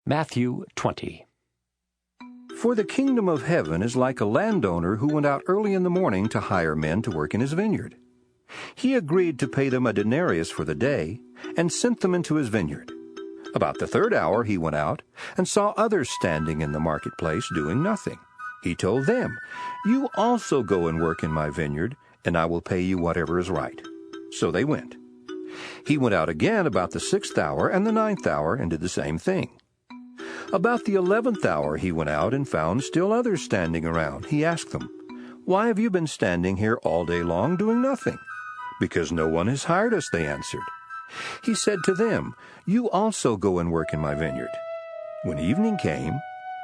Matthew 20. For the kingdom of heaven is like a landowner who went out early in the morning to hire men to work in his vineyard. He agreed to pay them a denarius for the day, and sent them into his vineyard. About the third hour he went out, and saw others standing in the marketplace doing nothing. He told them, "You also go and work in my vineyard, and I will pay you whatever is right." So they went. He went out again about the 6th hour and the 9th hour, and did the same thing. About the 11th hour he went out and found still others standing around. He asked them, "Why have you been standing here all day long doing nothing?" "Because no one has hired us," they answered. He said to them, "You also go and work in my vineyard." When evening came,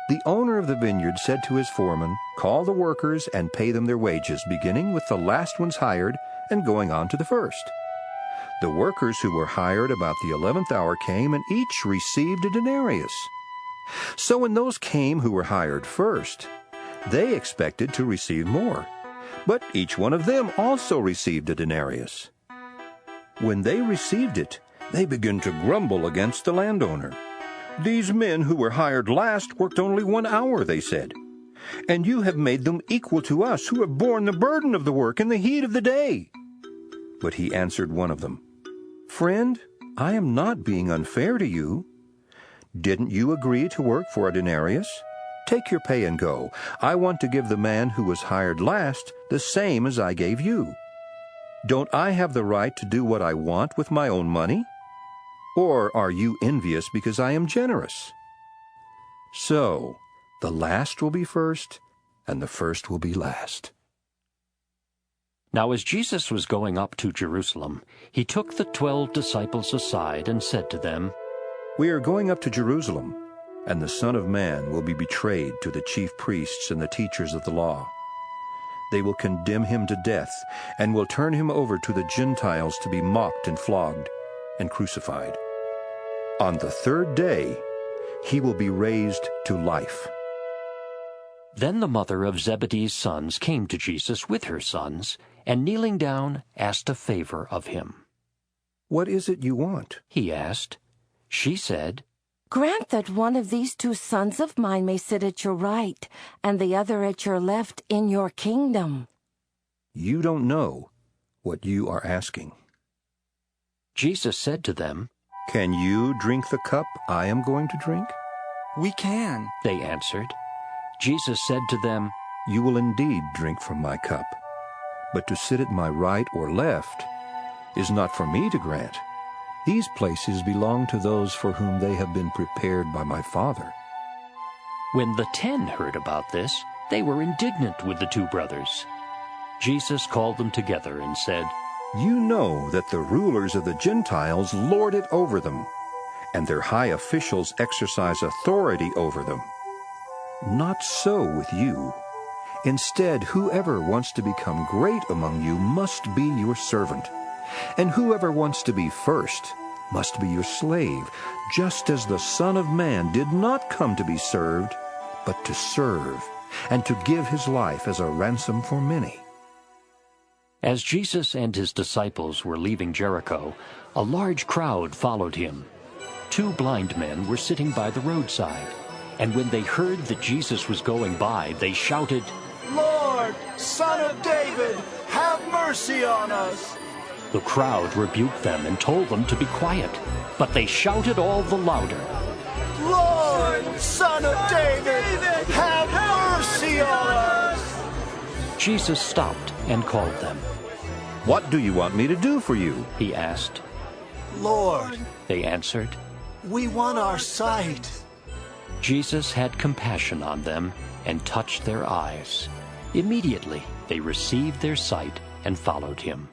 the owner of the vineyard said to his foreman, "Call the workers and pay them their wages, beginning with the last ones hired and going on to the first." The workers who were hired about the 11th hour came, and each received a denarius. So when those came who were hired first, they expected to receive more. But each one of them also received a denarius. When they received it, they began to grumble against the landowner. "These men who were hired last worked only 1 hour," they said, "and you have made them equal to us who have borne the burden of the work in the heat of the day." But he answered one of them, "Friend, I am not being unfair to you. Didn't you agree to work for a denarius? Take your pay and go. I want to give the man who was hired last the same as I gave you. Don't I have the right to do what I want with my own money? Or are you envious because I am generous?" So the last will be first, and the first will be last. Now as Jesus was going up to Jerusalem, he took the 12 disciples aside and said to them, "We are going up to Jerusalem, and the Son of Man will be betrayed to the chief priests and the teachers of the law. They will condemn him to death, and will turn him over to the Gentiles to be mocked and flogged and crucified. On the 3rd day he will be raised to life." Then the mother of Zebedee's sons came to Jesus with her sons, and kneeling down, asked a favor of him. "What is it you want?" He asked. She said, "Grant that one of these 2 sons of mine may sit at your right, and the other at your left in your kingdom." "You don't know what you are asking." Jesus said to them, "Can you drink the cup I am going to drink?" "We can," they answered. Jesus said to them, "You will indeed drink from my cup, but to sit at my right or left is not for me to grant. These places belong to those for whom they have been prepared by my Father." When the 10 heard about this, they were indignant with the 2 brothers. Jesus called them together and said, "You know that the rulers of the Gentiles lord it over them, and their high officials exercise authority over them. Not so with you. Instead, whoever wants to become great among you must be your servant, and whoever wants to be first must be your slave, just as the Son of Man did not come to be served, but to serve, and to give his life as a ransom for many." As Jesus and his disciples were leaving Jericho, a large crowd followed him. 2 blind men were sitting by the roadside, and when they heard that Jesus was going by, they shouted, "Lord, Son of David, have mercy on us!" The crowd rebuked them and told them to be quiet, but they shouted all the louder, "Lord, Son of David, have mercy on us!" Jesus stopped and called them. "What do you want me to do for you?" He asked. "Lord," they answered. "we want our sight." Jesus had compassion on them and touched their eyes. Immediately they received their sight and followed him.